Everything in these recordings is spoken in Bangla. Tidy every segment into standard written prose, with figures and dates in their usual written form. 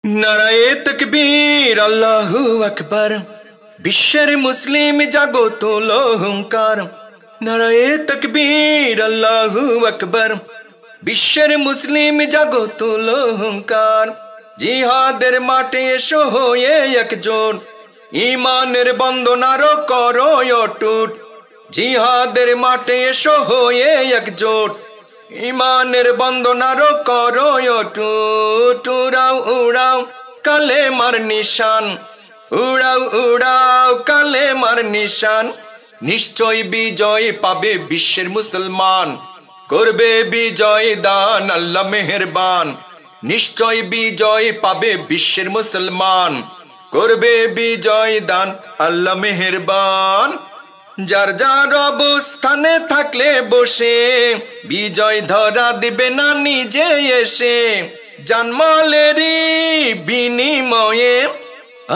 নারায়ে তাকবীর আল্লাহু আকবার। বিশ্বের মুসলিম জাগো তোলো হুঙ্কার। নারায়ে তাকবীর আল্লাহু আকবার। বিশ্বের মুসলিম জাগো তোলো হুঙ্কার। জিহাদের মাঠে এসো হয়ে একজোট, ঈমানের বন্ধন আরো করো অটুট। জিহাদের মাঠে এসো হয়ে একজোট, ঈমানের বন্ধন আরো করো অটুট। উড়াও উড়াও কালেমার নিশান, উড়াও উড়াও কালেমার নিশান। নিশ্চয় বিজয় পাবে বিশ্বের মুসলমান, করবে বিজয় দান আল্লাহ মেহেরবান। নিশ্চয় বিজয় পাবে বিশ্বের মুসলমান, করবে বিজয় দান আল্লাহ মেহেরবান। যার যার অবস্থানে থাকলে বসে, বিজয় ধরা দিবে না নিজে এসে। জানমালেরই বিনিময়ে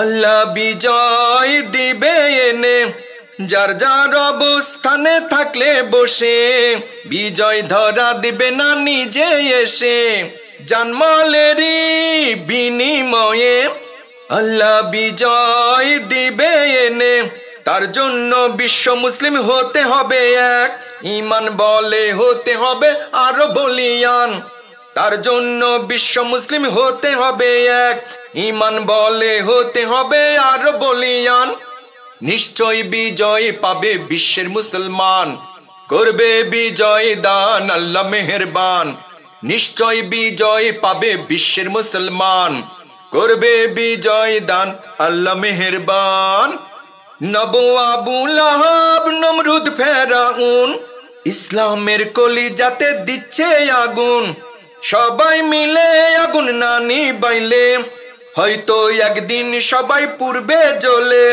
আল্লাহ বিজয় দিবে এনে। যার যার অবস্থানে থাকলে বসে, বিজয় ধরা দিবে না নিজে এসে। জানমালেরই বিনিময়ে আল্লাহ বিজয় দিবে এনে। তার জন্য বিশ্ব মুসলিম হতে হবে এক, ঈমান বলে হতে হবে আরো বলিয়ান। তার জন্য বিশ্ব মুসলিম হতে হবে এক, ঈমান বলে হতে হবে আরো বলিয়ান। নিশ্চয় বিজয় পাবে বিশ্বের মুসলমান, করবে বিজয় দান আল্লাহ মেহেরবান। নিশ্চয় বিজয় পাবে বিশ্বের মুসলমান, করবে বিজয় দান আল্লাহ মেহেরবান। নবু আবু লাহাব নমরুদ ফেরাউন, ইসলামের কলিজাতে দিচ্ছে আগুন। সবাই মিলে আগুন না নিবাইলে, হয়তো একদিন সবাই পুড়বে জ্বলে।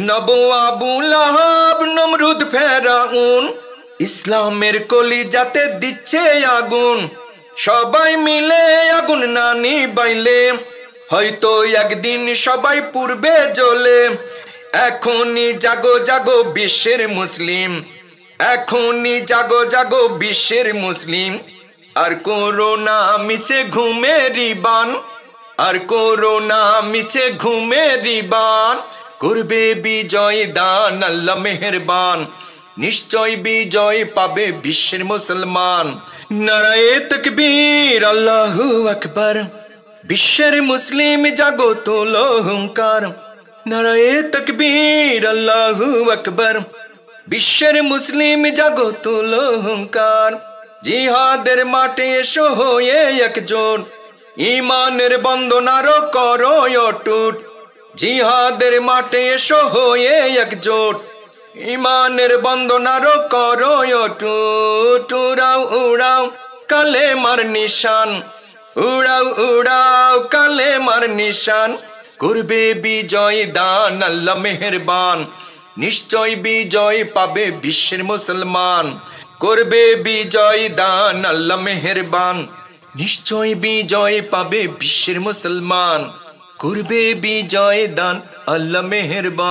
নবু আবু লাহাব নমরুদ ফেরাউন, ইসলামের কলিজাতে দিচ্ছে আগুন। সবাই মিলে আগুন না নিবাইলে, হয়তো একদিন সবাই পুড়বে জ্বলে। এখনই জাগো জাগো বিশ্বের মুসলিম, এখনই জাগো জাগো বিশ্বের মুসলিম। আর করোনা মিছে ঘুমেরই বান, আর করোনা মিছে ঘুমেরই বান। করবে বিজয় দান আল্লাহ মেহেরবান। নিশ্চয় বিজয় পাবে বিশ্বের মুসলমান। নারায়ে তাকবীর আল্লাহু আকবার। বিশ্বের মুসলিম জাগো তোলো হুঙ্কার। নারায়ে তাকবীর আল্লাহু আকবার। বিশ্বের মুসলিম জাগো তোলো হুঙ্কার। জিহাদের মাঠে এসো হয়ে একজোট, ঈমানের বন্ধন আরো করো অটুট। জিহাদের মাঠে এসো হয়ে একজোট, ঈমানের বন্ধন আরো করো অটুট। উড়াও উড়াও কালেমার নিশান, উড়াও উড়াও কালেমার নিশান। করবে বিজয় দান আল্লাহ মেহেরবান। নিশ্চয় বিজয় পাবে বিশ্বের মুসলমান, করবে বিজয় দান আল্লাহ মেহেরবান। নিশ্চয় বিজয় পাবে বিশ্বের মুসলমান, করবে বিজয় দান আল্লাহ মেহেরবান।